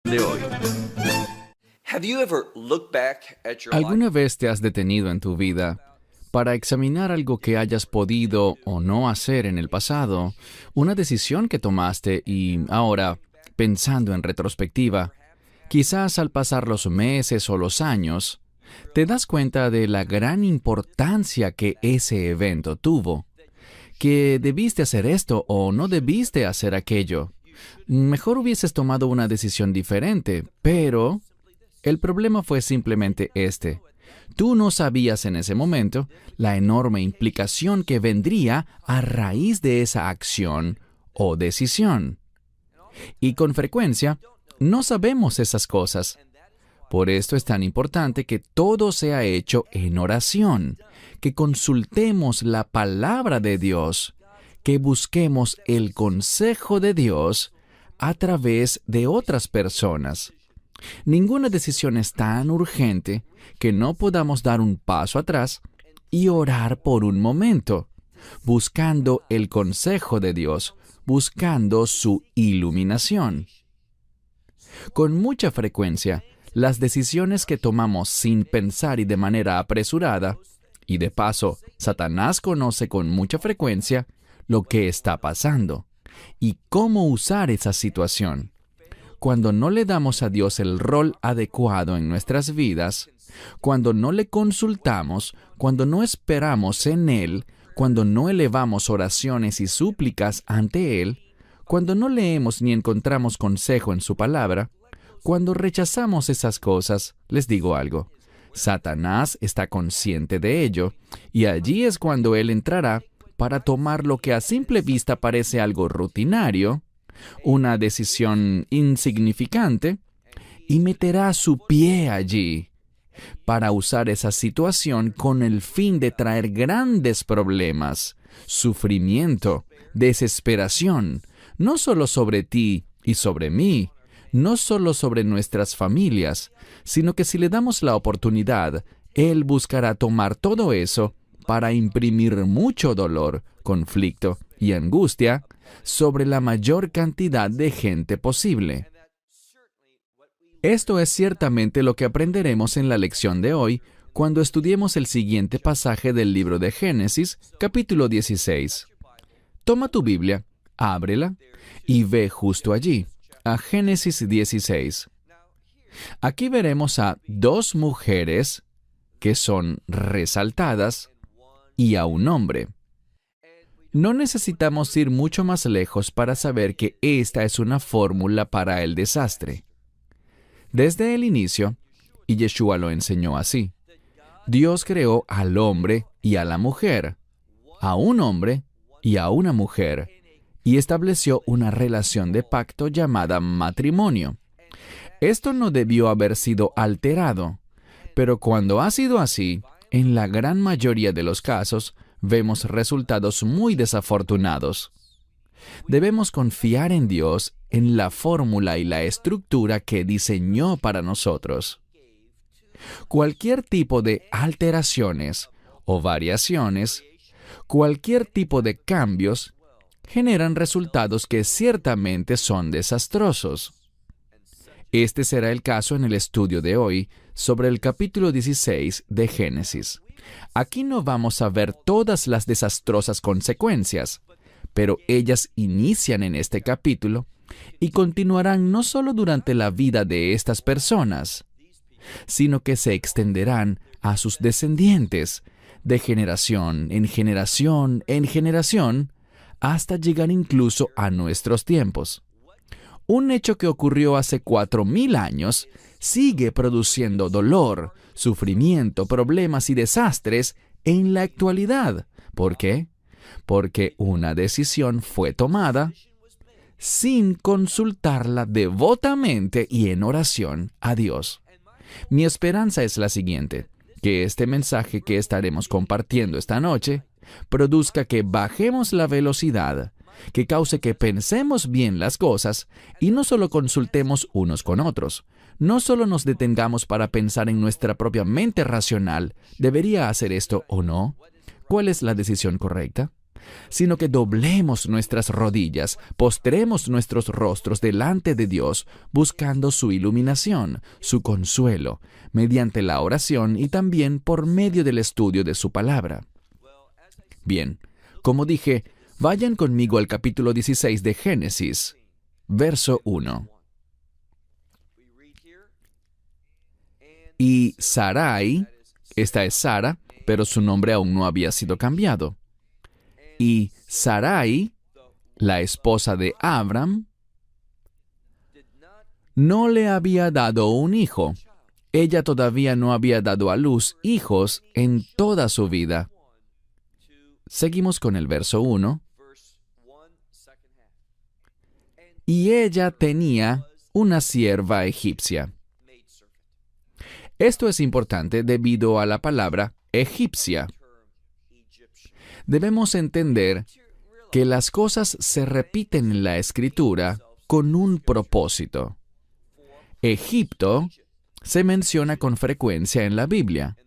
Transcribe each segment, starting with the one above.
de hoy. ¿Alguna vez te has detenido en tu vida para examinar algo que hayas podido o no hacer en el pasado, una decisión que tomaste y ahora, pensando en retrospectiva, quizás al pasar los meses o los años, te das cuenta de la gran importancia que ese evento tuvo? Que debiste hacer esto o no debiste hacer aquello. Mejor hubieses tomado una decisión diferente, pero el problema fue simplemente este. Tú no sabías en ese momento la enorme implicación que vendría a raíz de esa acción o decisión. Y con frecuencia, no sabemos esas cosas. Por esto es tan importante que todo sea hecho en oración, que consultemos la palabra de Dios, que busquemos el consejo de Dios a través de otras personas. Ninguna decisión es tan urgente que no podamos dar un paso atrás y orar por un momento, buscando el consejo de Dios, buscando su iluminación. Con mucha frecuencia, las decisiones que tomamos sin pensar y de manera apresurada, y de paso, Satanás conoce con mucha frecuencia lo que está pasando y cómo usar esa situación. Cuando no le damos a Dios el rol adecuado en nuestras vidas, cuando no le consultamos, cuando no esperamos en Él, cuando no elevamos oraciones y súplicas ante Él, cuando no leemos ni encontramos consejo en su palabra, cuando rechazamos esas cosas, les digo algo, Satanás está consciente de ello, y allí es cuando Él entrará para tomar lo que a simple vista parece algo rutinario, una decisión insignificante, y meterá su pie allí para usar esa situación con el fin de traer grandes problemas, sufrimiento, desesperación, no solo sobre ti y sobre mí, no solo sobre nuestras familias, sino que si le damos la oportunidad, Él buscará tomar todo eso para imprimir mucho dolor, conflicto y angustia sobre la mayor cantidad de gente posible. Esto es ciertamente lo que aprenderemos en la lección de hoy cuando estudiemos el siguiente pasaje del libro de Génesis, capítulo 16. Toma tu Biblia, ábrela y ve justo allí, a Génesis 16. Aquí veremos a dos mujeres que son resaltadas y a un hombre. No necesitamos ir mucho más lejos para saber que esta es una fórmula para el desastre. Desde el inicio, y Yeshua lo enseñó así, Dios creó al hombre y a la mujer, a un hombre y a una mujer, y estableció una relación de pacto llamada matrimonio. Esto no debió haber sido alterado, pero cuando ha sido así, en la gran mayoría de los casos, vemos resultados muy desafortunados. Debemos confiar en Dios, en la fórmula y la estructura que diseñó para nosotros. Cualquier tipo de alteraciones o variaciones, cualquier tipo de cambios, generan resultados que ciertamente son desastrosos. Este será el caso en el estudio de hoy sobre el capítulo 16 de Génesis. Aquí no vamos a ver todas las desastrosas consecuencias, pero ellas inician en este capítulo y continuarán no solo durante la vida de estas personas, sino que se extenderán a sus descendientes, de generación en generación en generación, hasta llegar incluso a nuestros tiempos. Un hecho que ocurrió hace 4,000 años sigue produciendo dolor, sufrimiento, problemas y desastres en la actualidad. ¿Por qué? Porque una decisión fue tomada sin consultarla devotamente y en oración a Dios. Mi esperanza es la siguiente, que este mensaje que estaremos compartiendo esta noche produzca que bajemos la velocidad, que cause que pensemos bien las cosas y no solo consultemos unos con otros. No solo nos detengamos para pensar en nuestra propia mente racional, ¿debería hacer esto o no? ¿Cuál es la decisión correcta? sino que doblemos nuestras rodillas, postremos nuestros rostros delante de Dios, buscando su iluminación, su consuelo, mediante la oración y también por medio del estudio de su palabra. Bien, como dije, vayan conmigo al capítulo 16 de Génesis, verso 1. Y Sarai, esta es Sara, pero su nombre aún no había sido cambiado. Y Sarai, la esposa de Abram, no le había dado un hijo. Ella todavía no había dado a luz hijos en toda su vida. Seguimos con el verso 1. Y ella tenía una sierva egipcia. Esto es importante debido a la palabra egipcia. Debemos entender que las cosas se repiten en la Escritura con un propósito. Egipto se menciona con frecuencia en la Biblia.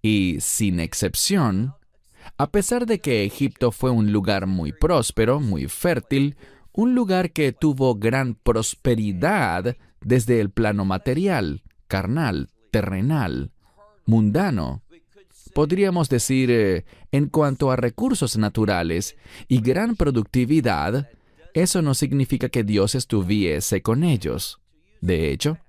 Y, sin excepción, a pesar de que Egipto fue un lugar muy próspero, muy fértil, un lugar que tuvo gran prosperidad desde el plano material, carnal, terrenal, mundano. Podríamos decir, en cuanto a recursos naturales y gran productividad, eso no significa que Dios estuviese con ellos. De hecho,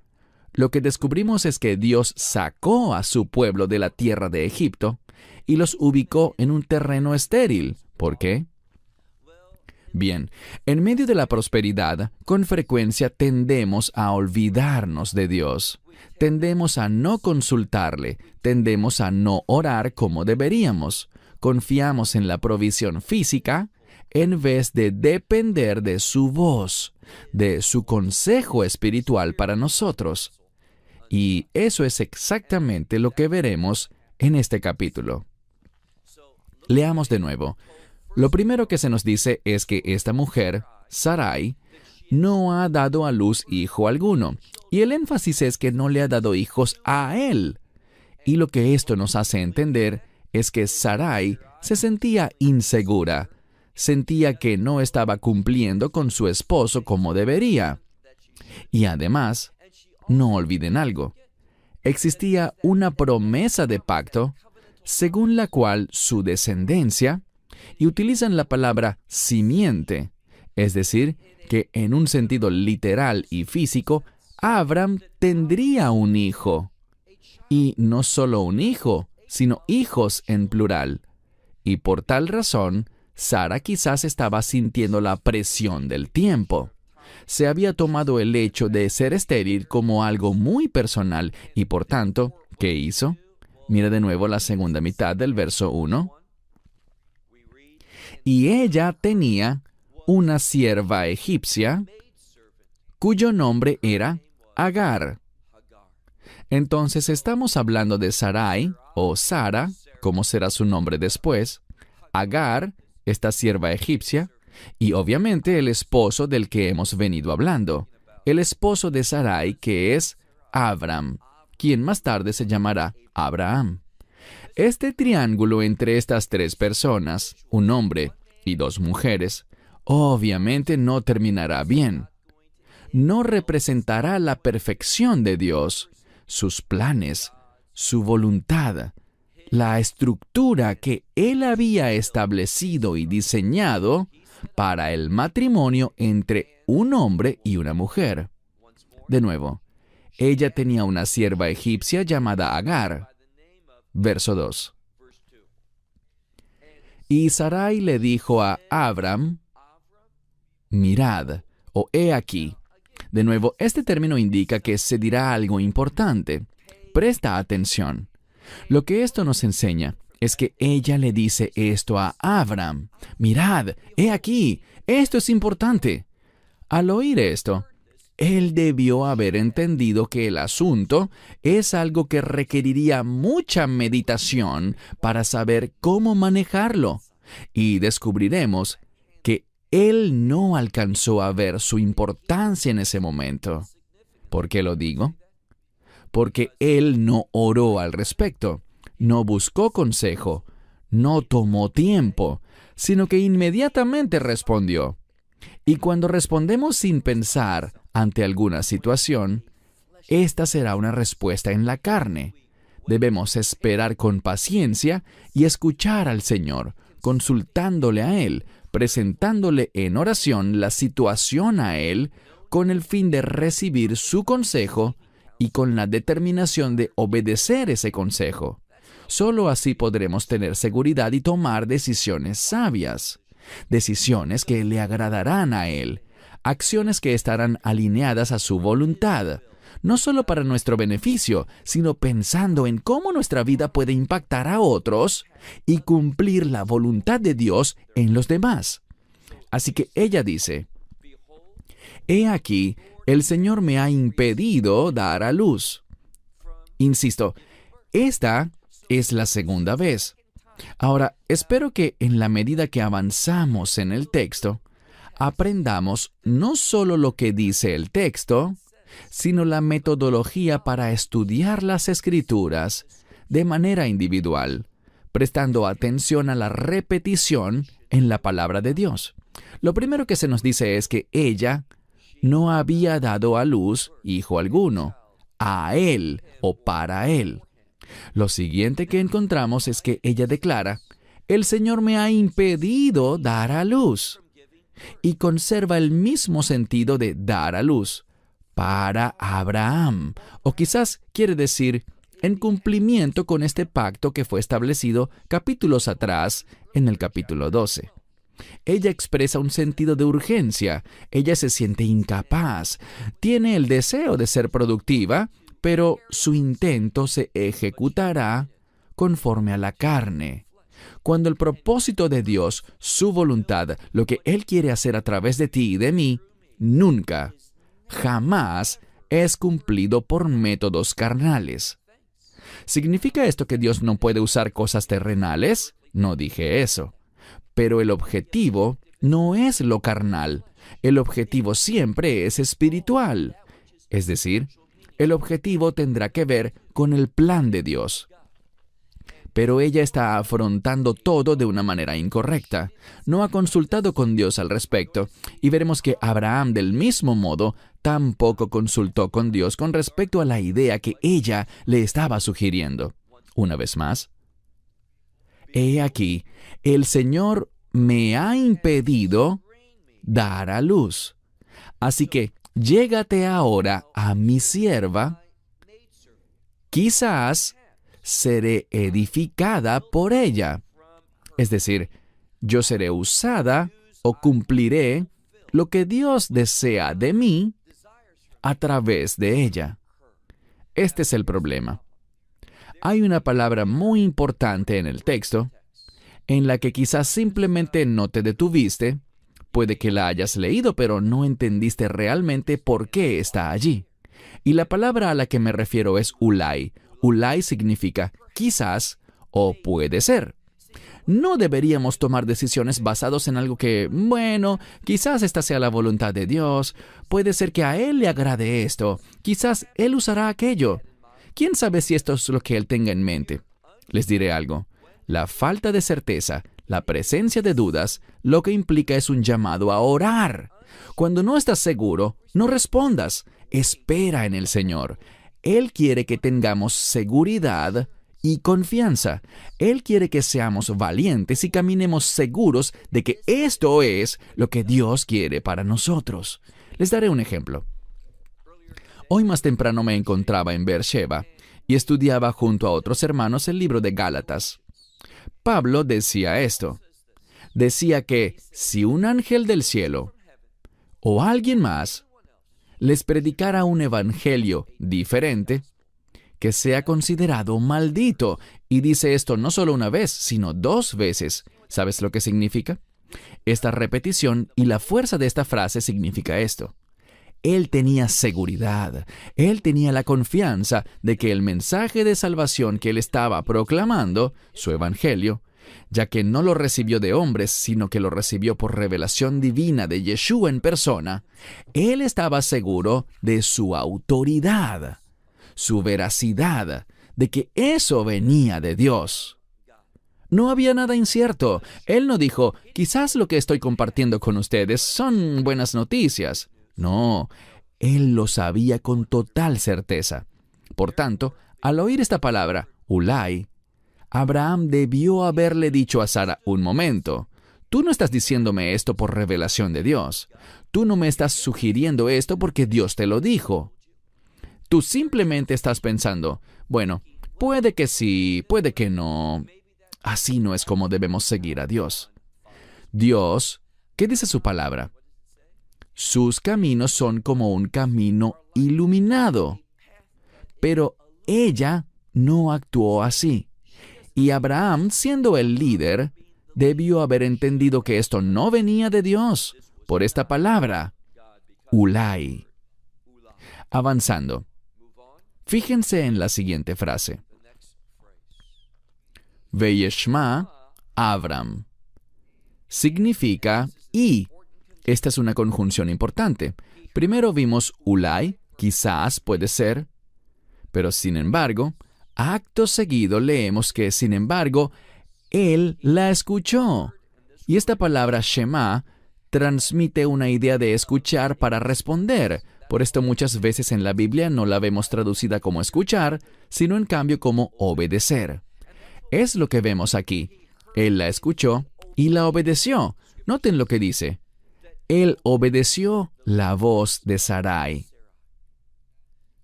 lo que descubrimos es que Dios sacó a su pueblo de la tierra de Egipto y los ubicó en un terreno estéril. ¿Por qué? Bien, en medio de la prosperidad, con frecuencia tendemos a olvidarnos de Dios. Tendemos a no consultarle, tendemos a no orar como deberíamos. Confiamos en la provisión física en vez de depender de su voz, de su consejo espiritual para nosotros. Y eso es exactamente lo que veremos en este capítulo. Leamos de nuevo. Lo primero que se nos dice es que esta mujer, Sarai, no ha dado a luz hijo alguno, y el énfasis es que no le ha dado hijos a él. Y lo que esto nos hace entender es que Sarai se sentía insegura, sentía que no estaba cumpliendo con su esposo como debería. Y además, no olviden algo, existía una promesa de pacto según la cual su descendencia, y utilizan la palabra simiente, es decir, que en un sentido literal y físico, Abram tendría un hijo. Y no solo un hijo, sino hijos en plural. Y por tal razón, Sara quizás estaba sintiendo la presión del tiempo. Se había tomado el hecho de ser estéril como algo muy personal y por tanto, ¿qué hizo? Mira de nuevo la segunda mitad del verso 1. Y ella tenía una sierva egipcia cuyo nombre era Agar. Entonces estamos hablando de Sarai, o Sara, como será su nombre después, Agar, esta sierva egipcia, y obviamente el esposo del que hemos venido hablando, el esposo de Sarai, que es Abram, quien más tarde se llamará Abraham. Este triángulo entre estas tres personas, un hombre y dos mujeres, obviamente no terminará bien. No representará la perfección de Dios, sus planes, su voluntad, la estructura que Él había establecido y diseñado para el matrimonio entre un hombre y una mujer. De nuevo, ella tenía una sierva egipcia llamada Agar. Verso 2. Y Sarai le dijo a Abram, mirad, o he aquí. De nuevo, este término indica que se dirá algo importante. Presta atención. Lo que esto nos enseña es que ella le dice esto a Abram. Mirad, he aquí, esto es importante. Al oír esto, él debió haber entendido que el asunto es algo que requeriría mucha meditación para saber cómo manejarlo. Y descubriremos que él no alcanzó a ver su importancia en ese momento. ¿Por qué lo digo? Porque él no oró al respecto, no buscó consejo, no tomó tiempo, sino que inmediatamente respondió. Y cuando respondemos sin pensar ante alguna situación, esta será una respuesta en la carne. Debemos esperar con paciencia y escuchar al Señor, consultándole a Él, presentándole en oración la situación a Él, con el fin de recibir su consejo y con la determinación de obedecer ese consejo. Solo así podremos tener seguridad y tomar decisiones sabias, decisiones que le agradarán a Él, acciones que estarán alineadas a su voluntad, no solo para nuestro beneficio, sino pensando en cómo nuestra vida puede impactar a otros y cumplir la voluntad de Dios en los demás. Así que ella dice, «He aquí, el Señor me ha impedido dar a luz». Insisto, esta es la segunda vez. Ahora, espero que en la medida que avanzamos en el texto, aprendamos no solo lo que dice el texto, sino la metodología para estudiar las Escrituras de manera individual, prestando atención a la repetición en la palabra de Dios. Lo primero que se nos dice es que ella no había dado a luz hijo alguno, a él o para él. Lo siguiente que encontramos es que ella declara, «El Señor me ha impedido dar a luz», y conserva el mismo sentido de dar a luz para Abraham, o quizás quiere decir en cumplimiento con este pacto que fue establecido capítulos atrás en el capítulo 12. Ella expresa un sentido de urgencia, ella se siente incapaz, tiene el deseo de ser productiva, pero su intento se ejecutará conforme a la carne. Cuando el propósito de Dios, su voluntad, lo que Él quiere hacer a través de ti y de mí, nunca, jamás es cumplido por métodos carnales. ¿Significa esto que Dios no puede usar cosas terrenales? No dije eso. Pero el objetivo no es lo carnal. El objetivo siempre es espiritual. Es decir, el objetivo tendrá que ver con el plan de Dios. Pero ella está afrontando todo de una manera incorrecta. No ha consultado con Dios al respecto, y veremos que Abraham, del mismo modo, tampoco consultó con Dios con respecto a la idea que ella le estaba sugiriendo. Una vez más, «He aquí, el Señor me ha impedido dar a luz. Así que, llégate ahora a mi sierva, quizás seré edificada por ella». Es decir, yo seré usada o cumpliré lo que Dios desea de mí a través de ella. Este es el problema. Hay una palabra muy importante en el texto, en la que quizás simplemente no te detuviste, puede que la hayas leído, pero no entendiste realmente por qué está allí. Y la palabra a la que me refiero es ulai. Ulai significa quizás o puede ser. No deberíamos tomar decisiones basadas en algo que, bueno, quizás esta sea la voluntad de Dios, puede ser que a Él le agrade esto, quizás Él usará aquello. ¿Quién sabe si esto es lo que Él tenga en mente? Les diré algo. La falta de certeza, la presencia de dudas, lo que implica es un llamado a orar. Cuando no estás seguro, no respondas. Espera en el Señor. Él quiere que tengamos seguridad y confianza. Él quiere que seamos valientes y caminemos seguros de que esto es lo que Dios quiere para nosotros. Les daré un ejemplo. Hoy más temprano me encontraba en Beersheba y estudiaba junto a otros hermanos el libro de Gálatas. Pablo decía esto. Decía que si un ángel del cielo o alguien más les predicara un evangelio diferente, que sea considerado maldito. Y dice esto no solo una vez, sino 2 veces. ¿Sabes lo que significa? Esta repetición y la fuerza de esta frase significa esto. Él tenía seguridad, él tenía la confianza de que el mensaje de salvación que él estaba proclamando, su evangelio, ya que no lo recibió de hombres, sino que lo recibió por revelación divina de Yeshua en persona, él estaba seguro de su autoridad, su veracidad, de que eso venía de Dios. No había nada incierto. Él no dijo, quizás lo que estoy compartiendo con ustedes son buenas noticias. No, él lo sabía con total certeza. Por tanto, al oír esta palabra, Ulai, Abraham debió haberle dicho a Sara, un momento, tú no estás diciéndome esto por revelación de Dios. Tú no me estás sugiriendo esto porque Dios te lo dijo. Tú simplemente estás pensando, bueno, puede que sí, puede que no. Así no es como debemos seguir a Dios. Dios, ¿qué dice su palabra? Sus caminos son como un camino iluminado. Pero ella no actuó así. Y Abraham, siendo el líder, debió haber entendido que esto no venía de Dios por esta palabra, Ulai. Avanzando. Fíjense en la siguiente frase. Veyeshma Abram. Significa y. Esta es una conjunción importante. Primero vimos Ulai, quizás puede ser, pero sin embargo, acto seguido leemos que, sin embargo, él la escuchó. Y esta palabra Shema transmite una idea de escuchar para responder. Por esto muchas veces en la Biblia no la vemos traducida como escuchar, sino en cambio como obedecer. Es lo que vemos aquí. Él la escuchó y la obedeció. Noten lo que dice. Él obedeció la voz de Sarai.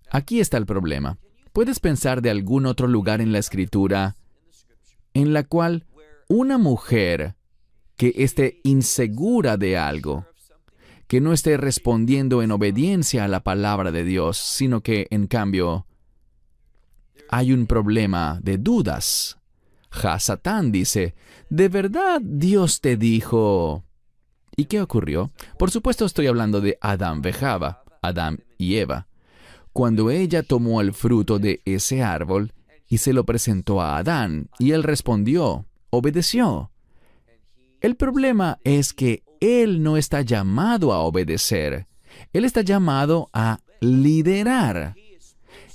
Aquí está el problema. ¿Puedes pensar de algún otro lugar en la Escritura en la cual una mujer que esté insegura de algo, que no esté respondiendo en obediencia a la palabra de Dios, sino que, en cambio, hay un problema de dudas? Hasatán dice, ¿de verdad Dios te dijo? ¿Y qué ocurrió? Por supuesto estoy hablando de Adán y Java, Adán y Eva. Cuando ella tomó el fruto de ese árbol y se lo presentó a Adán, y él respondió, obedeció. El problema es que él no está llamado a obedecer. Él está llamado a liderar.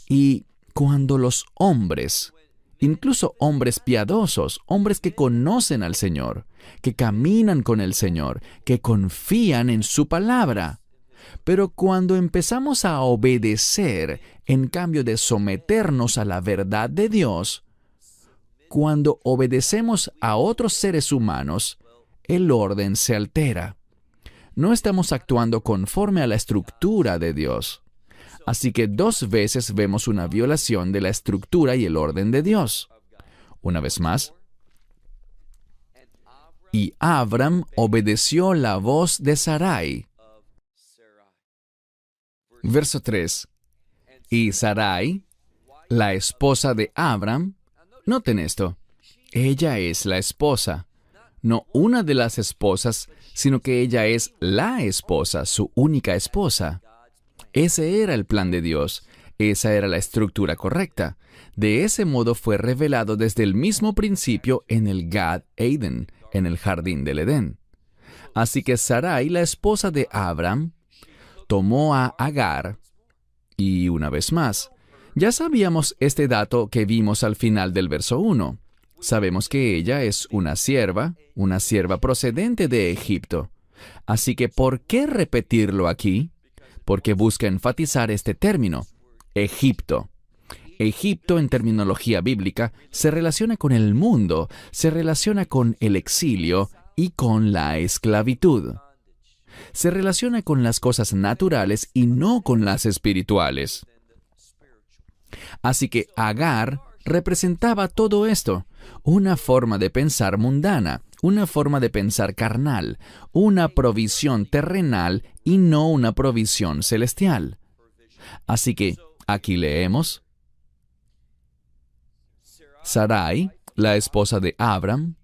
Y cuando los hombres, incluso hombres piadosos, hombres que conocen al Señor, que caminan con el Señor, que confían en su palabra, pero cuando empezamos a obedecer, en cambio de someternos a la verdad de Dios, cuando obedecemos a otros seres humanos, el orden se altera. No estamos actuando conforme a la estructura de Dios. Así que 2 veces vemos una violación de la estructura y el orden de Dios. Una vez más. Y Abram obedeció la voz de Sarai. Verso 3. Y Sarai, la esposa de Abram, noten esto, ella es la esposa, no una de las esposas, sino que ella es la esposa, su única esposa. Ese era el plan de Dios, esa era la estructura correcta. De ese modo fue revelado desde el mismo principio en el Gad Eden, en el jardín del Edén. Así que Sarai, la esposa de Abram, tomó a Agar, y una vez más, ya sabíamos este dato que vimos al final del verso 1. Sabemos que ella es una sierva procedente de Egipto. Así que, ¿por qué repetirlo aquí? Porque busca enfatizar este término, Egipto. Egipto, en terminología bíblica, se relaciona con el mundo, se relaciona con el exilio y con la esclavitud. Se relaciona con las cosas naturales y no con las espirituales. Así que Agar representaba todo esto, una forma de pensar mundana, una forma de pensar carnal, una provisión terrenal y no una provisión celestial. Así que aquí leemos, Sarai, la esposa de Abram,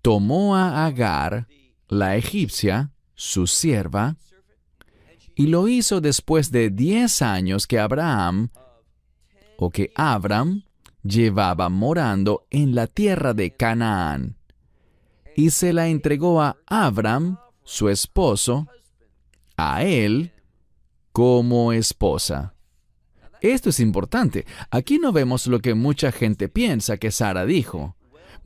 tomó a Agar, la egipcia, su sierva, y lo hizo después de 10 años que Abram llevaba morando en la tierra de Canaán, y se la entregó a Abram, su esposo, a él como esposa. Esto es importante. Aquí no vemos lo que mucha gente piensa que Sara dijo.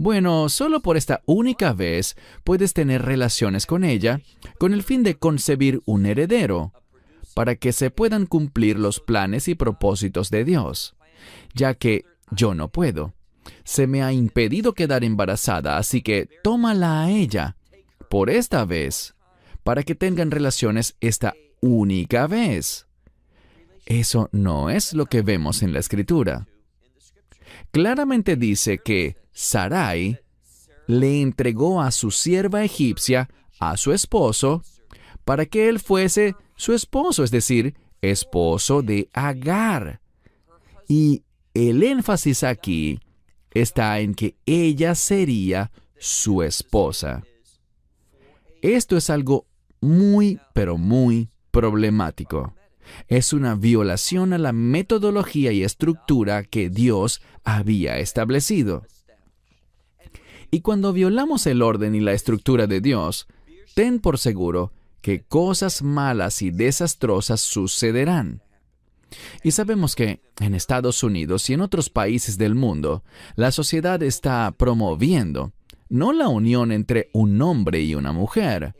Bueno, solo por esta única vez puedes tener relaciones con ella con el fin de concebir un heredero, para que se puedan cumplir los planes y propósitos de Dios, ya que yo no puedo. Se me ha impedido quedar embarazada, así que tómala a ella, por esta vez, para que tengan relaciones esta única vez. Eso no es lo que vemos en la Escritura. Claramente dice que Sarai le entregó a su sierva egipcia a su esposo para que él fuese su esposo, es decir, esposo de Agar. Y el énfasis aquí está en que ella sería su esposa. Esto es algo muy, pero muy problemático. Es una violación a la metodología y estructura que Dios había establecido. Y cuando violamos el orden y la estructura de Dios, ten por seguro que cosas malas y desastrosas sucederán. Y sabemos que en Estados Unidos y en otros países del mundo, la sociedad está promoviendo no la unión entre un hombre y una mujer,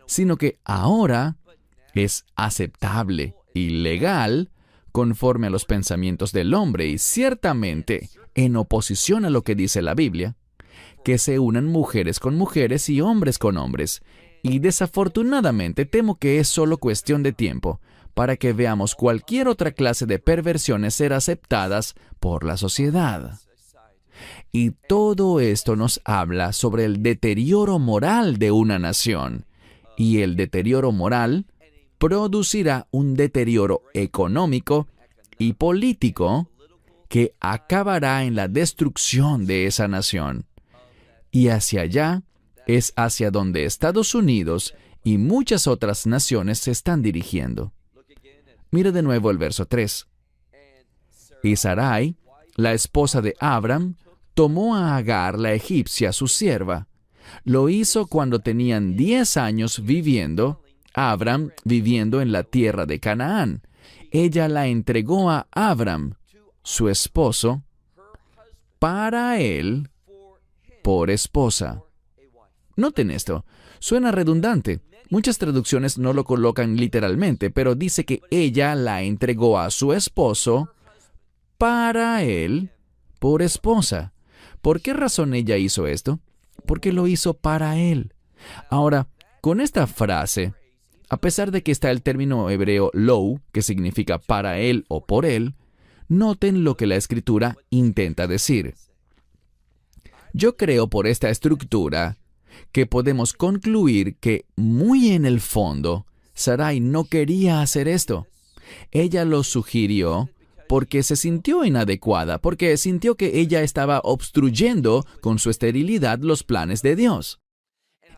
sino que ahora es aceptable y legal conforme a los pensamientos del hombre y ciertamente en oposición a lo que dice la Biblia, que se unan mujeres con mujeres y hombres con hombres. Y desafortunadamente temo que es solo cuestión de tiempo para que veamos cualquier otra clase de perversiones ser aceptadas por la sociedad. Y todo esto nos habla sobre el deterioro moral de una nación. Y el deterioro moral producirá un deterioro económico y político que acabará en la destrucción de esa nación. Y hacia allá es hacia donde Estados Unidos y muchas otras naciones se están dirigiendo. Mira de nuevo el verso 3. Y Sarai, la esposa de Abram, tomó a Agar, la egipcia, su sierva. Lo hizo cuando tenían 10 años viviendo, Abram viviendo en la tierra de Canaán. Ella la entregó a Abram, su esposo, para él, por esposa. Noten esto, suena redundante. Muchas traducciones no lo colocan literalmente, pero dice que ella la entregó a su esposo para él por esposa. ¿Por qué razón ella hizo esto? Porque lo hizo para él. Ahora, con esta frase, a pesar de que está el término hebreo lo, que significa para él o por él, noten lo que la Escritura intenta decir. Yo creo por esta estructura que podemos concluir que muy en el fondo, Sarai no quería hacer esto. Ella lo sugirió porque se sintió inadecuada, porque sintió que ella estaba obstruyendo con su esterilidad los planes de Dios.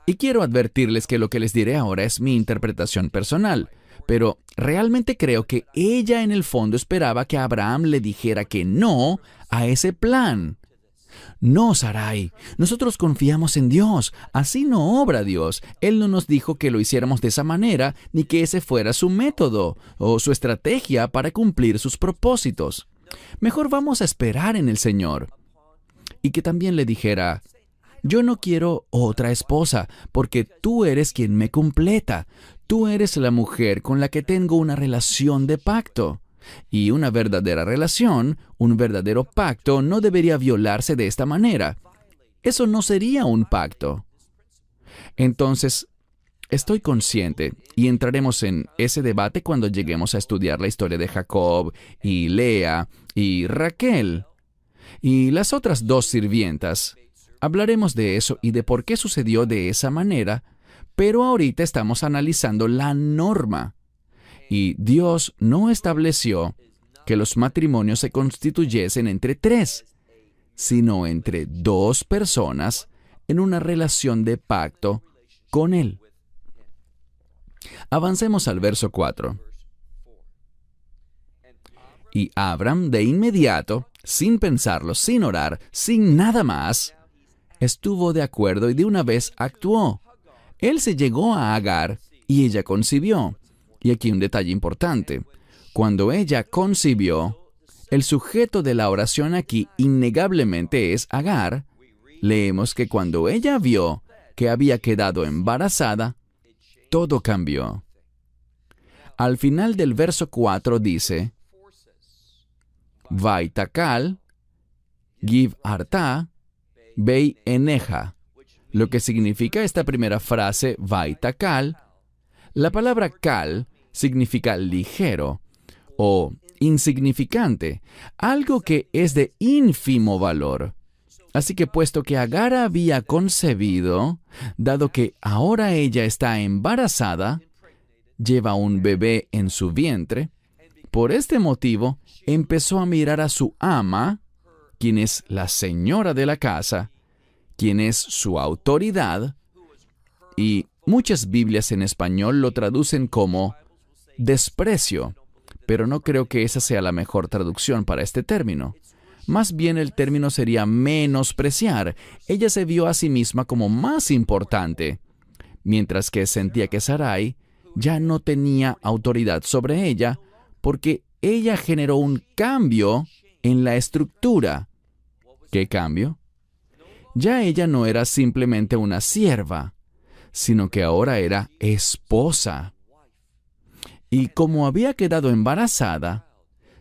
Y quiero advertirles que lo que les diré ahora es mi interpretación personal, pero realmente creo que ella en el fondo esperaba que Abraham le dijera que no a ese plan. No, Sarai, nosotros confiamos en Dios. Así no obra Dios. Él no nos dijo que lo hiciéramos de esa manera, ni que ese fuera su método o su estrategia para cumplir sus propósitos. Mejor vamos a esperar en el Señor. Y que también le dijera, yo no quiero otra esposa, porque tú eres quien me completa. Tú eres la mujer con la que tengo una relación de pacto. Y una verdadera relación, un verdadero pacto, no debería violarse de esta manera. Eso no sería un pacto. Entonces, estoy consciente, y entraremos en ese debate cuando lleguemos a estudiar la historia de Jacob, y Lea, y Raquel, y las otras 2 sirvientas. Hablaremos de eso y de por qué sucedió de esa manera, pero ahorita estamos analizando la norma. Y Dios no estableció que los matrimonios se constituyesen entre 3, sino entre 2 personas en una relación de pacto con Él. Avancemos al verso 4. Y Abram, de inmediato, sin pensarlo, sin orar, sin nada más, estuvo de acuerdo y de una vez actuó. Él se llegó a Agar y ella concibió. Y aquí un detalle importante. Cuando ella concibió, el sujeto de la oración aquí innegablemente es Agar, leemos que cuando ella vio que había quedado embarazada, todo cambió. Al final del verso 4 dice, Vaitakal, Giv Arta, Bei Eneja. Lo que significa esta primera frase, Vaitakal, la palabra kal significa ligero o insignificante, algo que es de ínfimo valor. Así que puesto que Agar había concebido, dado que ahora ella está embarazada, lleva un bebé en su vientre, por este motivo empezó a mirar a su ama, quien es la señora de la casa, quien es su autoridad, y muchas Biblias en español lo traducen como desprecio, pero no creo que esa sea la mejor traducción para este término. Más bien el término sería menospreciar. Ella se vio a sí misma como más importante, mientras que sentía que Sarai ya no tenía autoridad sobre ella, porque ella generó un cambio en la estructura. ¿Qué cambio? Ya ella no era simplemente una sierva, sino que ahora era esposa. Y como había quedado embarazada,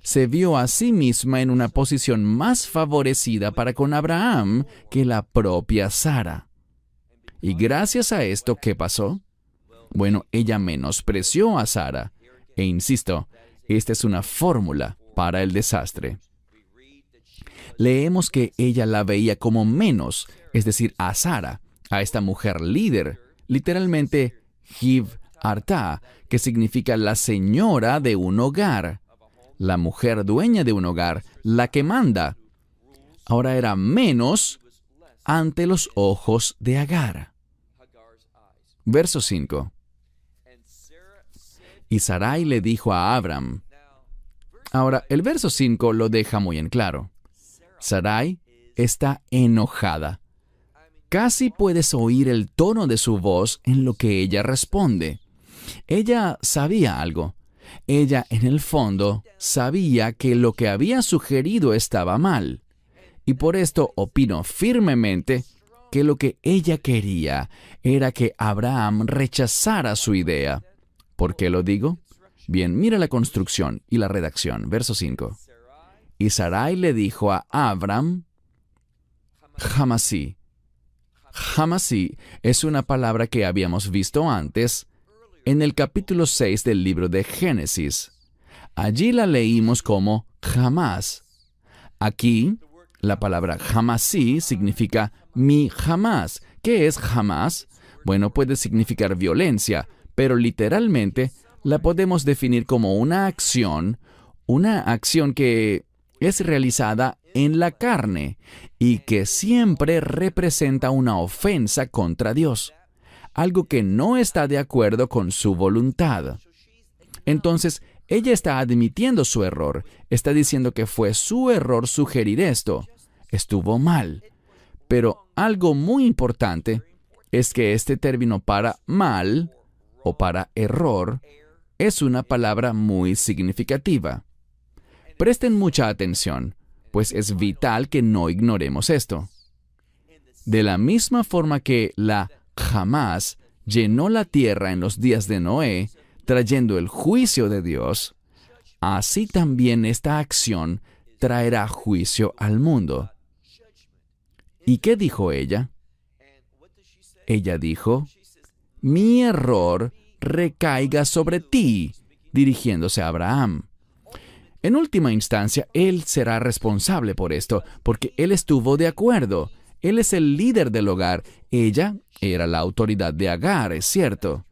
se vio a sí misma en una posición más favorecida para con Abraham que la propia Sara. Y gracias a esto, ¿qué pasó? Bueno, ella menospreció a Sara. E insisto, esta es una fórmula para el desastre. Leemos que ella la veía como menos, es decir, a Sara, a esta mujer líder, literalmente Giv Arta, que significa la señora de un hogar, la mujer dueña de un hogar, la que manda. Ahora era menos ante los ojos de Agar. Verso 5. Y Sarai le dijo a Abram. Ahora, el verso 5 lo deja muy en claro. Sarai está enojada. Casi puedes oír el tono de su voz en lo que ella responde. Ella sabía algo. Ella, en el fondo, sabía que lo que había sugerido estaba mal. Y por esto opino firmemente que lo que ella quería era que Abraham rechazara su idea. ¿Por qué lo digo? Bien, mira la construcción y la redacción. Verso 5. Y Sarai le dijo a Abram, Jamasí. Jamasí es una palabra que habíamos visto antes en el capítulo 6 del libro de Génesis. Allí la leímos como jamás. Aquí, la palabra jamasí significa mi jamás. ¿Qué es jamás? Bueno, puede significar violencia, pero literalmente la podemos definir como una acción que es realizada en la carne y que siempre representa una ofensa contra Dios, algo que no está de acuerdo con su voluntad. Entonces, ella está admitiendo su error, está diciendo que fue su error sugerir esto, estuvo mal. Pero algo muy importante es que este término para mal o para error es una palabra muy significativa. Presten mucha atención, pues es vital que no ignoremos esto. De la misma forma que la jamás llenó la tierra en los días de Noé, trayendo el juicio de Dios, así también esta acción traerá juicio al mundo. ¿Y qué dijo ella? Ella dijo, mi error recaiga sobre ti, dirigiéndose a Abraham. En última instancia, él será responsable por esto, porque él estuvo de acuerdo. Él es el líder del hogar. Ella era la autoridad de Agar, es cierto.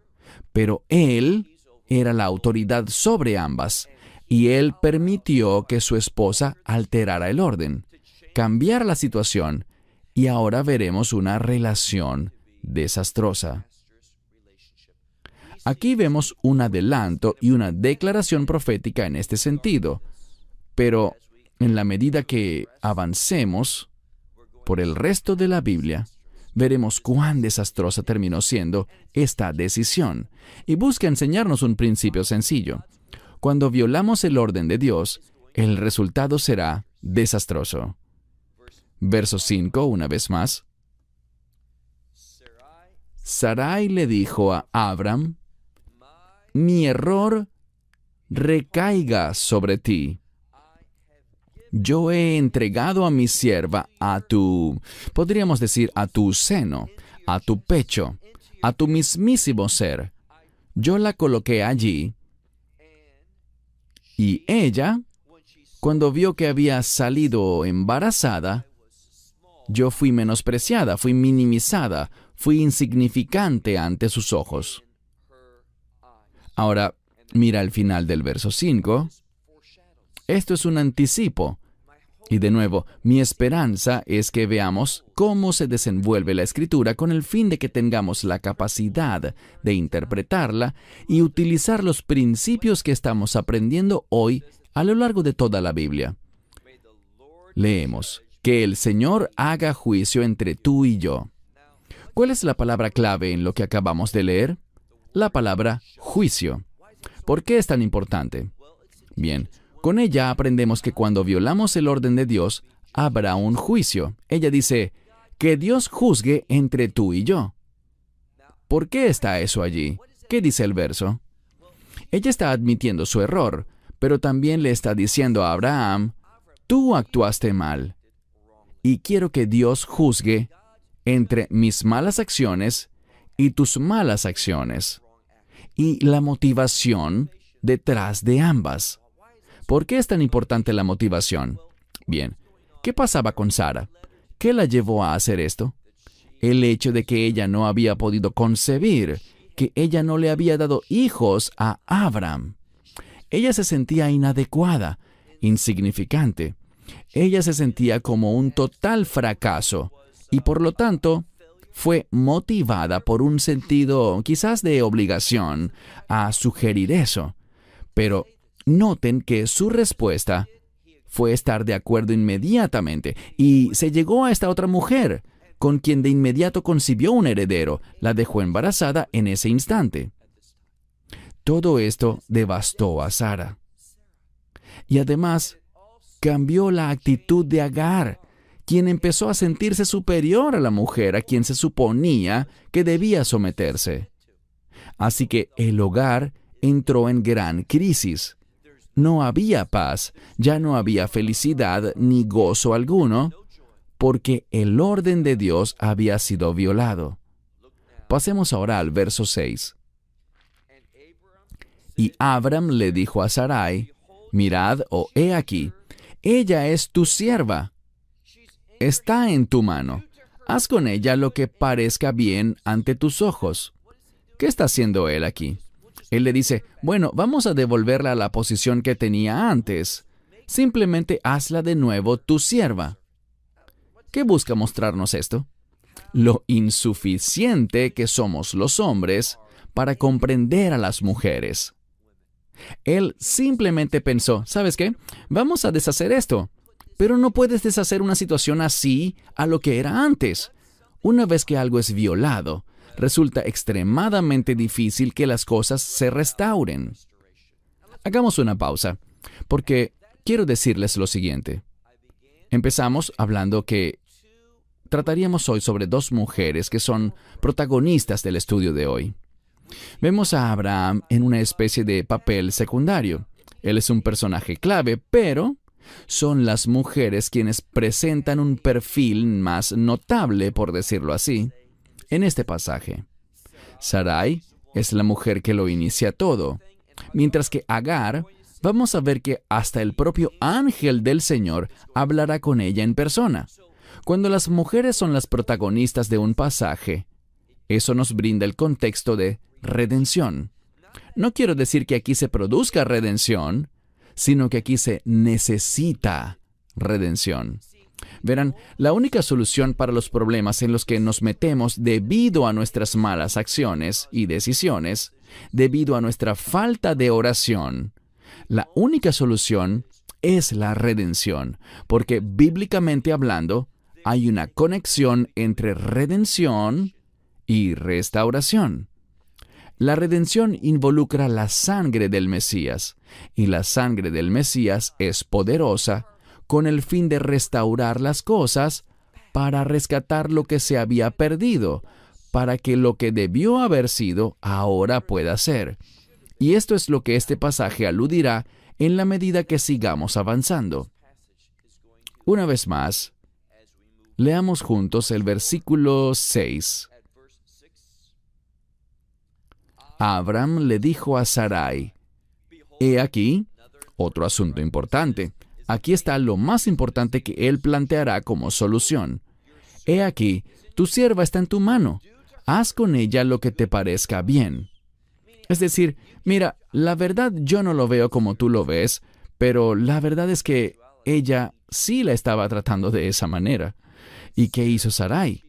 Pero él era la autoridad sobre ambas, y él permitió que su esposa alterara el orden, cambiara la situación, y ahora veremos una relación desastrosa. Aquí vemos un adelanto y una declaración profética en este sentido, pero en la medida que avancemos por el resto de la Biblia, veremos cuán desastrosa terminó siendo esta decisión, y busca enseñarnos un principio sencillo. Cuando violamos el orden de Dios, el resultado será desastroso. Verso 5, una vez más. Sarai le dijo a Abram, mi error recaiga sobre ti. Yo he entregado a mi sierva podríamos decir, a tu seno, a tu pecho, a tu mismísimo ser. Yo la coloqué allí, y ella, cuando vio que había salido embarazada, yo fui menospreciada, fui minimizada, fui insignificante ante sus ojos. Ahora, mira el final del verso 5. Esto es un anticipo. Y de nuevo, mi esperanza es que veamos cómo se desenvuelve la Escritura con el fin de que tengamos la capacidad de interpretarla y utilizar los principios que estamos aprendiendo hoy a lo largo de toda la Biblia. Leemos, que el Señor haga juicio entre tú y yo. ¿Cuál es la palabra clave en lo que acabamos de leer? La palabra juicio. ¿Por qué es tan importante? Bien, con ella aprendemos que cuando violamos el orden de Dios, habrá un juicio. Ella dice, que Dios juzgue entre tú y yo. ¿Por qué está eso allí? ¿Qué dice el verso? Ella está admitiendo su error, pero también le está diciendo a Abraham, tú actuaste mal, y quiero que Dios juzgue entre mis malas acciones y tus malas acciones, y la motivación detrás de ambas. ¿Por qué es tan importante la motivación? Bien, ¿qué pasaba con Sara? ¿Qué la llevó a hacer esto? El hecho de que ella no había podido concebir, que ella no le había dado hijos a Abram. Ella se sentía inadecuada, insignificante. Ella se sentía como un total fracaso y por lo tanto fue motivada por un sentido quizás de obligación a sugerir eso. Pero noten que su respuesta fue estar de acuerdo inmediatamente y se llegó a esta otra mujer, con quien de inmediato concibió un heredero, la dejó embarazada en ese instante. Todo esto devastó a Sara. Y además, cambió la actitud de Agar, quien empezó a sentirse superior a la mujer a quien se suponía que debía someterse. Así que el hogar entró en gran crisis. No había paz, ya no había felicidad ni gozo alguno, porque el orden de Dios había sido violado. Pasemos ahora al verso 6. Y Abram le dijo a Sarai, mirad, he aquí, ella es tu sierva, está en tu mano, haz con ella lo que parezca bien ante tus ojos. ¿Qué está haciendo él aquí? Él le dice, bueno, vamos a devolverla a la posición que tenía antes. Simplemente hazla de nuevo tu sierva. ¿Qué busca mostrarnos esto? Lo insuficiente que somos los hombres para comprender a las mujeres. Él simplemente pensó, ¿sabes qué? Vamos a deshacer esto. Pero no puedes deshacer una situación así a lo que era antes. Una vez que algo es violado, resulta extremadamente difícil que las cosas se restauren. Hagamos una pausa, porque quiero decirles lo siguiente. Empezamos hablando que trataríamos hoy sobre dos mujeres que son protagonistas del estudio de hoy. Vemos a Abraham en una especie de papel secundario. Él es un personaje clave, pero son las mujeres quienes presentan un perfil más notable, por decirlo así, en este pasaje. Sarai es la mujer que lo inicia todo, mientras que Agar, vamos a ver que hasta el propio ángel del Señor hablará con ella en persona. Cuando las mujeres son las protagonistas de un pasaje, eso nos brinda el contexto de redención. No quiero decir que aquí se produzca redención, sino que aquí se necesita redención. Verán, la única solución para los problemas en los que nos metemos debido a nuestras malas acciones y decisiones, debido a nuestra falta de oración, la única solución es la redención, porque bíblicamente hablando, hay una conexión entre redención y restauración. La redención involucra la sangre del Mesías, y la sangre del Mesías es poderosa con el fin de restaurar las cosas para rescatar lo que se había perdido, para que lo que debió haber sido ahora pueda ser. Y esto es lo que este pasaje aludirá en la medida que sigamos avanzando. Una vez más, leamos juntos el versículo 6. Abraham le dijo a Sarai, he aquí, otro asunto importante. Aquí está lo más importante que él planteará como solución. He aquí, tu sierva está en tu mano. Haz con ella lo que te parezca bien. Es decir, mira, la verdad yo no lo veo como tú lo ves, pero la verdad es que ella sí la estaba tratando de esa manera. ¿Y qué hizo Sarai?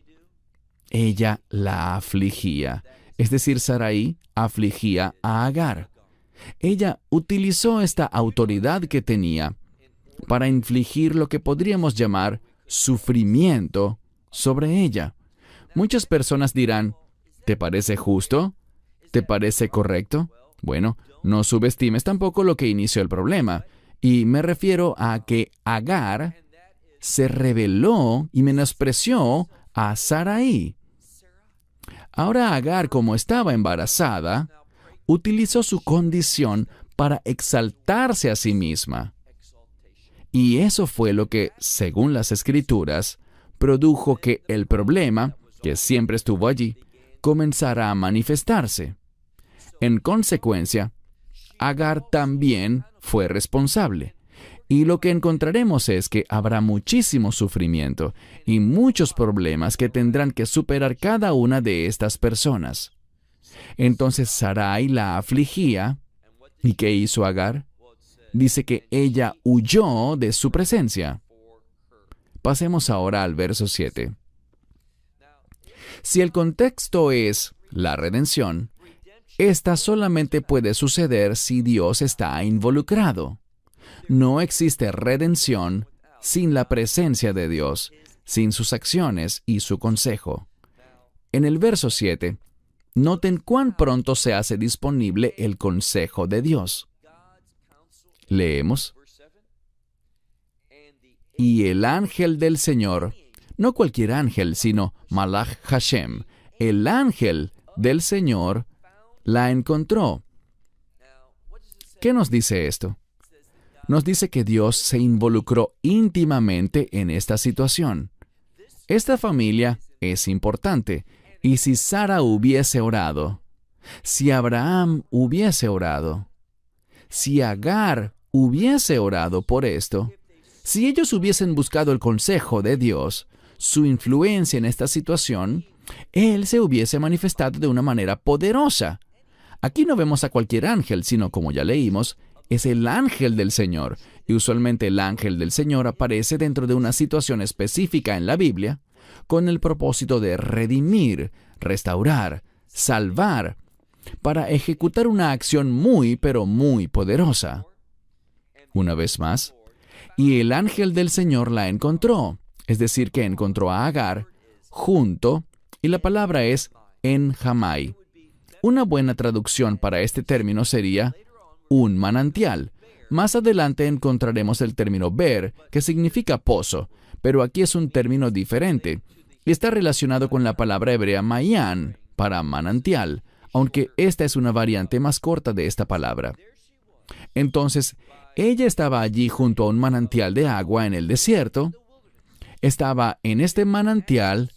Ella la afligía. Es decir, Sarai afligía a Agar. Ella utilizó esta autoridad que tenía para infligir lo que podríamos llamar sufrimiento sobre ella. Muchas personas dirán, ¿te parece justo? ¿Te parece correcto? Bueno, no subestimes tampoco lo que inició el problema. Y me refiero a que Agar se rebeló y menospreció a Sarai. Ahora Agar, como estaba embarazada, utilizó su condición para exaltarse a sí misma. Y eso fue lo que, según las Escrituras, produjo que el problema, que siempre estuvo allí, comenzara a manifestarse. En consecuencia, Agar también fue responsable. Y lo que encontraremos es que habrá muchísimo sufrimiento y muchos problemas que tendrán que superar cada una de estas personas. Entonces Sarai la afligía. ¿Y qué hizo Agar? Dice que ella huyó de su presencia. Pasemos ahora al verso 7. Si el contexto es la redención, esta solamente puede suceder si Dios está involucrado. No existe redención sin la presencia de Dios, sin sus acciones y su consejo. En el verso 7, noten cuán pronto se hace disponible el consejo de Dios. Leemos. Y el ángel del Señor, no cualquier ángel, sino Malach Hashem, el ángel del Señor, la encontró. ¿Qué nos dice esto? Nos dice que Dios se involucró íntimamente en esta situación. Esta familia es importante, y si Sara hubiese orado, si Abraham hubiese orado, si Agar hubiese orado por esto, si ellos hubiesen buscado el consejo de Dios, su influencia en esta situación, Él se hubiese manifestado de una manera poderosa. Aquí no vemos a cualquier ángel, sino, como ya leímos, es el ángel del Señor, y usualmente el ángel del Señor aparece dentro de una situación específica en la Biblia, con el propósito de redimir, restaurar, salvar, para ejecutar una acción muy, pero muy poderosa. Una vez más, y el ángel del Señor la encontró, es decir, que encontró a Agar junto, y la palabra es en Jamai. Una buena traducción para este término sería un manantial. Más adelante encontraremos el término ber, que significa pozo, pero aquí es un término diferente, y está relacionado con la palabra hebrea mayan, para manantial, aunque esta es una variante más corta de esta palabra. Entonces, ella estaba allí junto a un manantial de agua en el desierto. Estaba en este manantial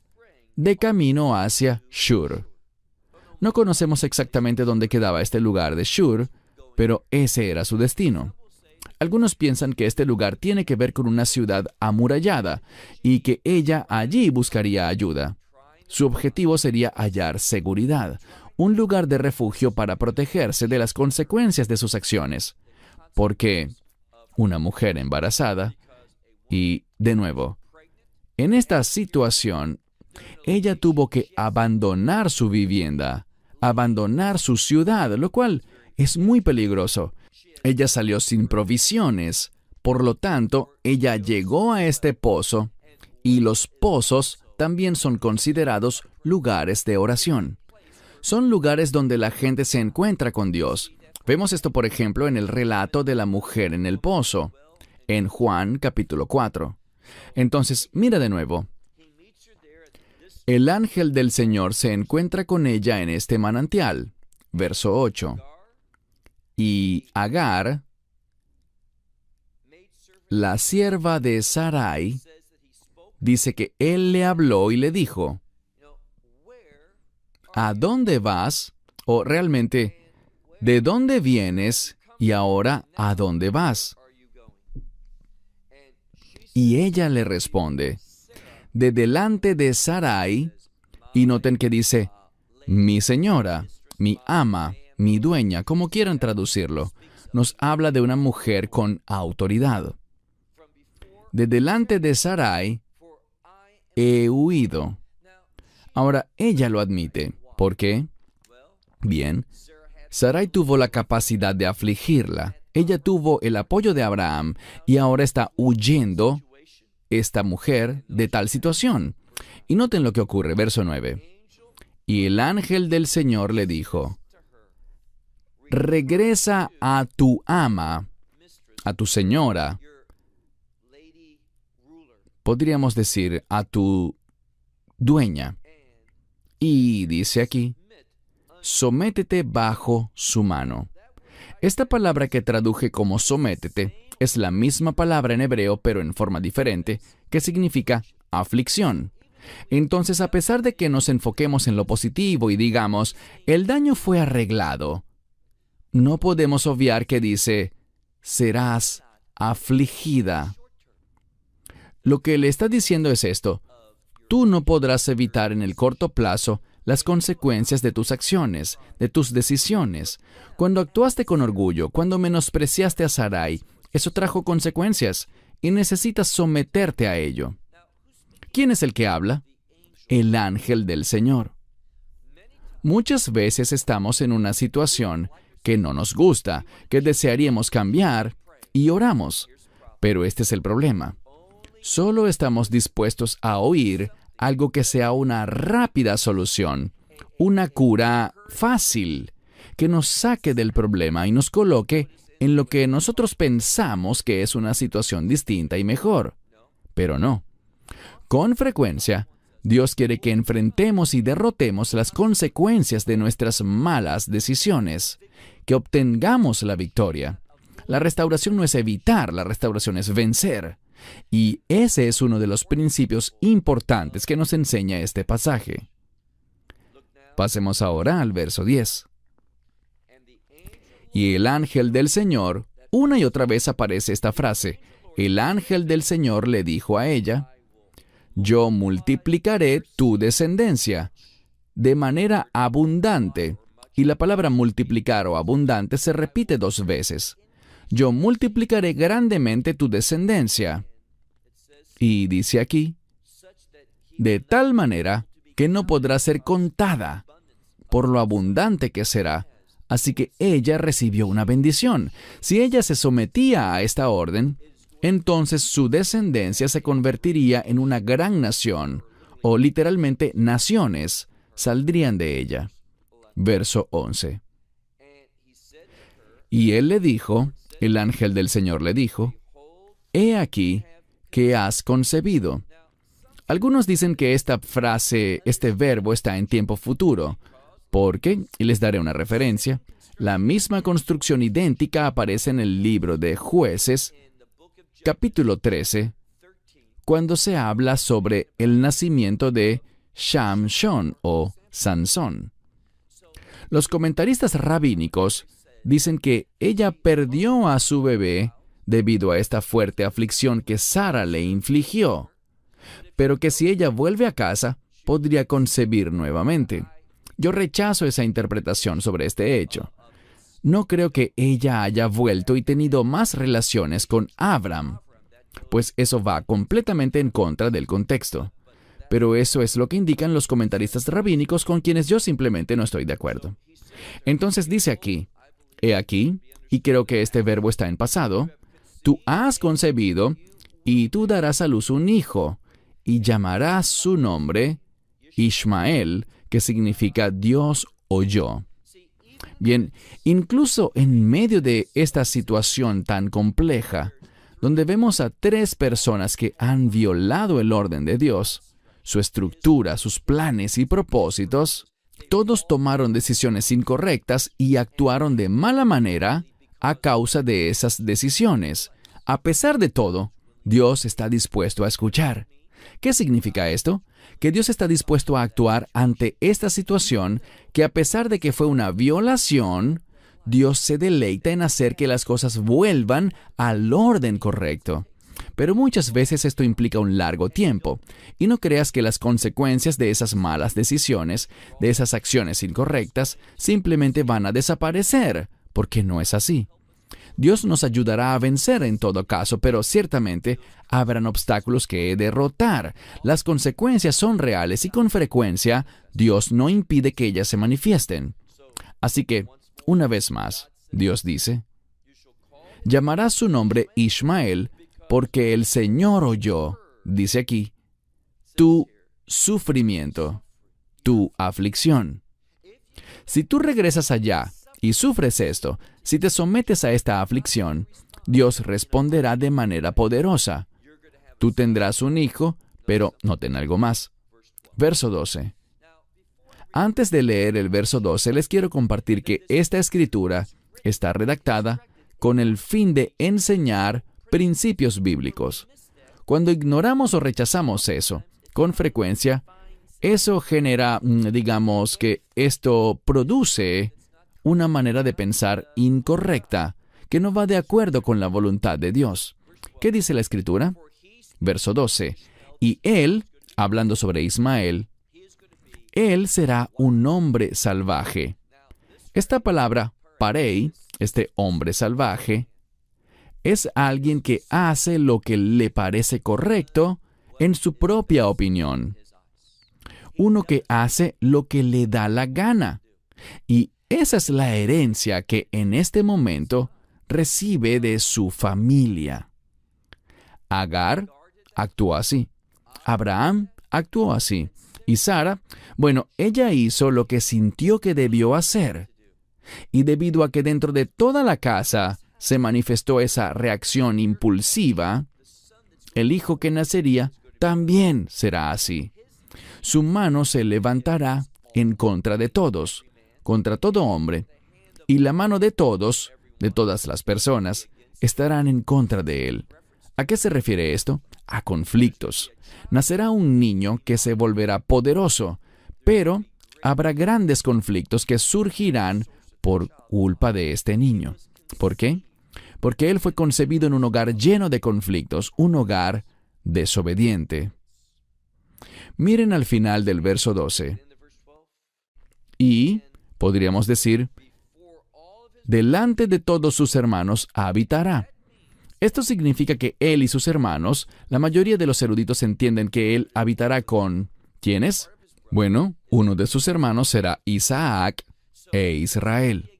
de camino hacia Shur. No conocemos exactamente dónde quedaba este lugar de Shur, pero ese era su destino. Algunos piensan que este lugar tiene que ver con una ciudad amurallada y que ella allí buscaría ayuda. Su objetivo sería hallar seguridad, un lugar de refugio para protegerse de las consecuencias de sus acciones. Porque una mujer embarazada, y de nuevo, en esta situación, ella tuvo que abandonar su vivienda, abandonar su ciudad, lo cual es muy peligroso. Ella salió sin provisiones, por lo tanto, ella llegó a este pozo, y los pozos también son considerados lugares de oración. Son lugares donde la gente se encuentra con Dios. Vemos esto, por ejemplo, en el relato de la mujer en el pozo, en Juan capítulo 4. Entonces, mira de nuevo. El ángel del Señor se encuentra con ella en este manantial. Verso 8. Y Agar, la sierva de Sarai, dice que él le habló y le dijo, ¿a dónde vas? O realmente, ¿de dónde vienes? Y ahora, ¿a dónde vas? Y ella le responde, de delante de Sarai, y noten que dice, mi señora, mi ama, mi dueña, como quieran traducirlo, nos habla de una mujer con autoridad. De delante de Sarai he huido. Ahora, ella lo admite. ¿Por qué? Bien, Sarai tuvo la capacidad de afligirla. Ella tuvo el apoyo de Abraham y ahora está huyendo esta mujer de tal situación. Y noten lo que ocurre, verso 9. Y el ángel del Señor le dijo, regresa a tu ama, a tu señora, podríamos decir a tu dueña. Y dice aquí, sométete bajo su mano. Esta palabra que traduje como sométete es la misma palabra en hebreo, pero en forma diferente, que significa aflicción. Entonces, a pesar de que nos enfoquemos en lo positivo y digamos, el daño fue arreglado, no podemos obviar que dice, serás afligida. Lo que le está diciendo es esto, tú no podrás evitar en el corto plazo las consecuencias de tus acciones, de tus decisiones. Cuando actuaste con orgullo, cuando menospreciaste a Sarai, eso trajo consecuencias y necesitas someterte a ello. ¿Quién es el que habla? El ángel del Señor. Muchas veces estamos en una situación que no nos gusta, que desearíamos cambiar y oramos. Pero este es el problema. Solo estamos dispuestos a oír algo que sea una rápida solución, una cura fácil, que nos saque del problema y nos coloque en lo que nosotros pensamos que es una situación distinta y mejor. Pero no. Con frecuencia, Dios quiere que enfrentemos y derrotemos las consecuencias de nuestras malas decisiones, que obtengamos la victoria. La restauración no es evitar, la restauración es vencer. Y ese es uno de los principios importantes que nos enseña este pasaje. Pasemos ahora al verso 10. Y el ángel del Señor, una y otra vez aparece esta frase, el ángel del Señor le dijo a ella, yo multiplicaré tu descendencia de manera abundante. Y la palabra multiplicar o abundante se repite 2 veces. Yo multiplicaré grandemente tu descendencia. Y dice aquí, de tal manera que no podrá ser contada por lo abundante que será. Así que ella recibió una bendición. Si ella se sometía a esta orden, entonces su descendencia se convertiría en una gran nación, o literalmente naciones saldrían de ella. Verso 11. Y él le dijo, el ángel del Señor le dijo, he aquí que has concebido. Algunos dicen que esta frase, este verbo está en tiempo futuro, porque, y les daré una referencia, la misma construcción idéntica aparece en el libro de Jueces, capítulo 13, cuando se habla sobre el nacimiento de Shamshón o Sansón. Los comentaristas rabínicos dicen que ella perdió a su bebé debido a esta fuerte aflicción que Sara le infligió, pero que si ella vuelve a casa, podría concebir nuevamente. Yo rechazo esa interpretación sobre este hecho. No creo que ella haya vuelto y tenido más relaciones con Abraham, pues eso va completamente en contra del contexto. Pero eso es lo que indican los comentaristas rabínicos con quienes yo simplemente no estoy de acuerdo. Entonces dice aquí, he aquí, y creo que este verbo está en pasado, tú has concebido y tú darás a luz un hijo, y llamarás su nombre Ishmael, que significa Dios oyó. Bien, incluso en medio de esta situación tan compleja, donde vemos a 3 personas que han violado el orden de Dios, su estructura, sus planes y propósitos, todos tomaron decisiones incorrectas y actuaron de mala manera a causa de esas decisiones. A pesar de todo, Dios está dispuesto a escuchar. ¿Qué significa esto? Que Dios está dispuesto a actuar ante esta situación que, a pesar de que fue una violación, Dios se deleita en hacer que las cosas vuelvan al orden correcto. Pero muchas veces esto implica un largo tiempo, y no creas que las consecuencias de esas malas decisiones, de esas acciones incorrectas, simplemente van a desaparecer, porque no es así. Dios nos ayudará a vencer en todo caso, pero ciertamente habrán obstáculos que derrotar. Las consecuencias son reales y con frecuencia Dios no impide que ellas se manifiesten. Así que, una vez más, Dios dice, llamarás su nombre Ishmael, porque el Señor oyó, dice aquí, tu sufrimiento, tu aflicción. Si tú regresas allá y sufres esto, si te sometes a esta aflicción, Dios responderá de manera poderosa. Tú tendrás un hijo, pero noten algo más. Verso 12. Antes de leer el verso 12, les quiero compartir que esta escritura está redactada con el fin de enseñar principios bíblicos. Cuando ignoramos o rechazamos eso, con frecuencia, eso genera, digamos que esto produce una manera de pensar incorrecta, que no va de acuerdo con la voluntad de Dios. ¿Qué dice la Escritura? Verso 12. Y él, hablando sobre Ismael, él será un hombre salvaje. Esta palabra, parei, este hombre salvaje, es alguien que hace lo que le parece correcto en su propia opinión. Uno que hace lo que le da la gana. Y esa es la herencia que en este momento recibe de su familia. Agar actuó así. Abraham actuó así. Y Sara, bueno, ella hizo lo que sintió que debió hacer. Y debido a que dentro de toda la casa se manifestó esa reacción impulsiva, el hijo que nacería también será así. Su mano se levantará en contra de todos, contra todo hombre, y la mano de todos, de todas las personas, estarán en contra de él. ¿A qué se refiere esto? A conflictos. Nacerá un niño que se volverá poderoso, pero habrá grandes conflictos que surgirán por culpa de este niño. ¿Por qué? Porque él fue concebido en un hogar lleno de conflictos, un hogar desobediente. Miren al final del verso 12. Y, podríamos decir, delante de todos sus hermanos habitará. Esto significa que él y sus hermanos, la mayoría de los eruditos entienden que él habitará con... ¿Quiénes? Bueno, uno de sus hermanos será Isaac e Israel.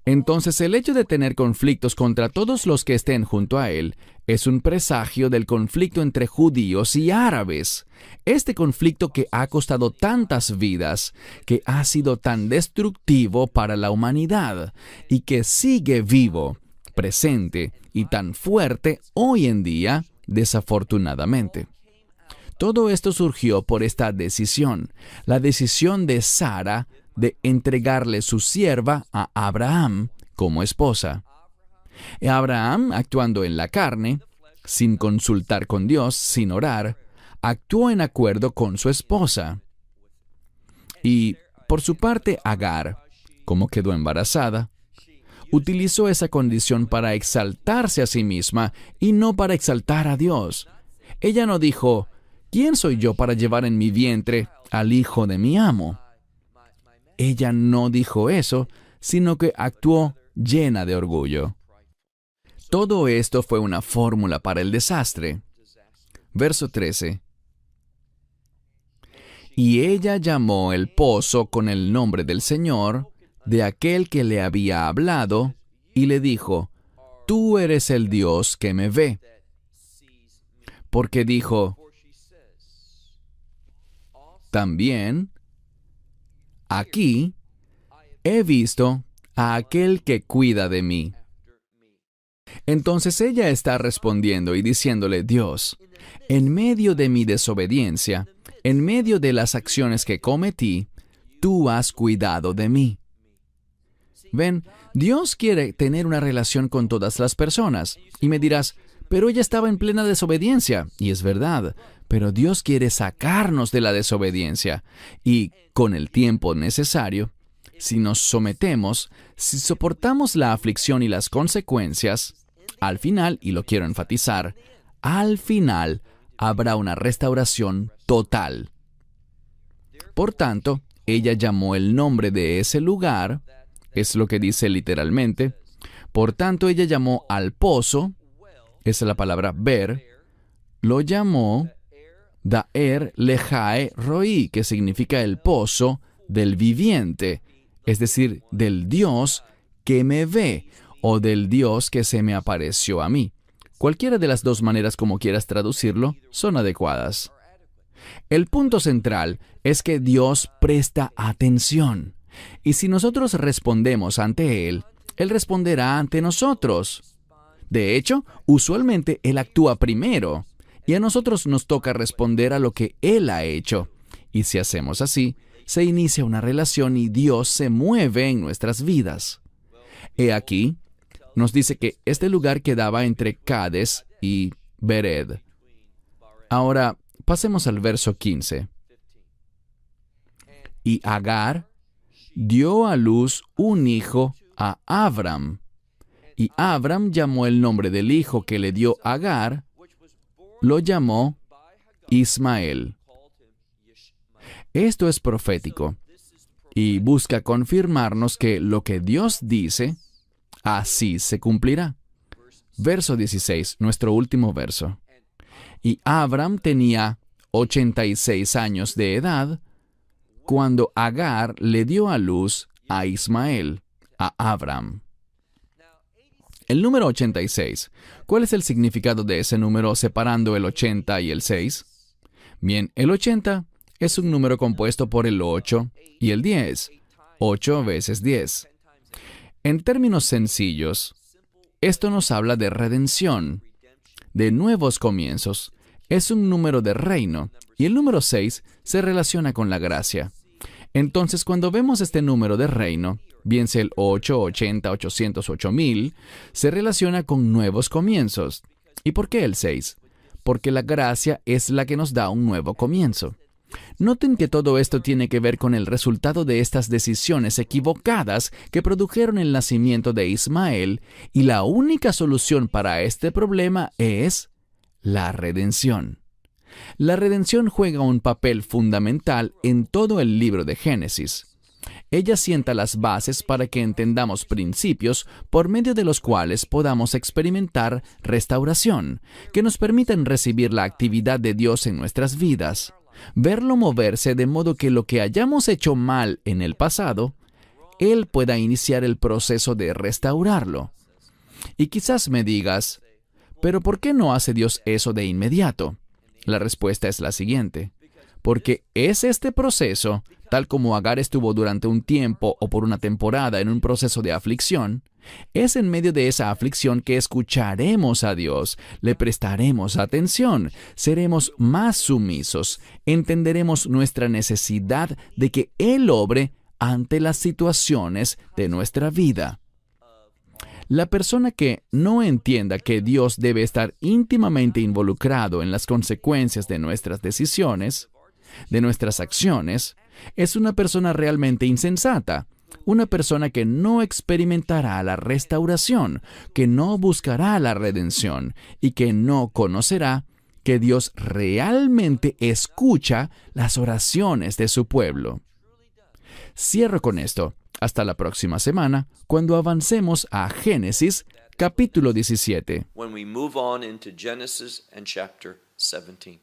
Entonces, el hecho de tener conflictos contra todos los que estén junto a él es un presagio del conflicto entre judíos y árabes. Este conflicto que ha costado tantas vidas, que ha sido tan destructivo para la humanidad y que sigue vivo, presente y tan fuerte hoy en día, desafortunadamente. Todo esto surgió por esta decisión, la decisión de Sara de entregarle su sierva a Abraham como esposa. Abraham, actuando en la carne, sin consultar con Dios, sin orar, actuó en acuerdo con su esposa. Y, por su parte, Agar, como quedó embarazada, utilizó esa condición para exaltarse a sí misma y no para exaltar a Dios. Ella no dijo, ¿quién soy yo para llevar en mi vientre al hijo de mi amo? Ella no dijo eso, sino que actuó llena de orgullo. Todo esto fue una fórmula para el desastre. Verso 13. Y ella llamó el pozo con el nombre del Señor, de aquel que le había hablado, y le dijo, Tú eres el Dios que me ve. Porque dijo, también, aquí he visto a aquel que cuida de mí. Entonces ella está respondiendo y diciéndole, Dios, en medio de mi desobediencia, en medio de las acciones que cometí, tú has cuidado de mí. Ven, Dios quiere tener una relación con todas las personas. Y me dirás, pero ella estaba en plena desobediencia. Y es verdad, pero Dios quiere sacarnos de la desobediencia. Y con el tiempo necesario, si nos sometemos, si soportamos la aflicción y las consecuencias, al final, y lo quiero enfatizar, al final habrá una restauración total. Por tanto, ella llamó el nombre de ese lugar, es lo que dice literalmente. Por tanto, ella llamó al pozo, esa es la palabra ver, lo llamó Daer Lejae Roi, que significa el pozo del viviente, es decir, del Dios que me ve, o del Dios que se me apareció a mí. Cualquiera de las dos maneras como quieras traducirlo son adecuadas. El punto central es que Dios presta atención. Y si nosotros respondemos ante Él, Él responderá ante nosotros. De hecho, usualmente Él actúa primero, y a nosotros nos toca responder a lo que Él ha hecho. Y si hacemos así, se inicia una relación y Dios se mueve en nuestras vidas. He aquí, nos dice que este lugar quedaba entre Cades y Bered. Ahora, pasemos al verso 15. Y Agar dio a luz un hijo a Abram. Y Abram llamó el nombre del hijo que le dio Agar, lo llamó Ismael. Esto es profético y busca confirmarnos que lo que Dios dice, así se cumplirá. Verso 16, nuestro último verso. Y Abram tenía 86 años de edad cuando Agar le dio a luz a Ismael, a Abram. El número 86, ¿cuál es el significado de ese número separando el 80 y el 6? Bien, el 80 es un número compuesto por el 8 y el 10. 8 veces 10. En términos sencillos, esto nos habla de redención, de nuevos comienzos. Es un número de reino, y el número 6 se relaciona con la gracia. Entonces, cuando vemos este número de reino, bien sea el 8, 80, 800, 8000, se relaciona con nuevos comienzos. ¿Y por qué el 6? Porque la gracia es la que nos da un nuevo comienzo. Noten que todo esto tiene que ver con el resultado de estas decisiones equivocadas que produjeron el nacimiento de Ismael, y la única solución para este problema es la redención. La redención juega un papel fundamental en todo el libro de Génesis. Ella sienta las bases para que entendamos principios por medio de los cuales podamos experimentar restauración, que nos permitan recibir la actividad de Dios en nuestras vidas, verlo moverse de modo que lo que hayamos hecho mal en el pasado, Él pueda iniciar el proceso de restaurarlo. Y quizás me digas, ¿pero por qué no hace Dios eso de inmediato? La respuesta es la siguiente: porque es este proceso, tal como Agar estuvo durante un tiempo o por una temporada en un proceso de aflicción, es en medio de esa aflicción que escucharemos a Dios, le prestaremos atención, seremos más sumisos, entenderemos nuestra necesidad de que Él obre ante las situaciones de nuestra vida. La persona que no entienda que Dios debe estar íntimamente involucrado en las consecuencias de nuestras decisiones, de nuestras acciones, es una persona realmente insensata, una persona que no experimentará la restauración, que no buscará la redención y que no conocerá que Dios realmente escucha las oraciones de su pueblo. Cierro con esto. Hasta la próxima semana, cuando avancemos a Génesis, capítulo 17. When we move on into Genesis and chapter 17.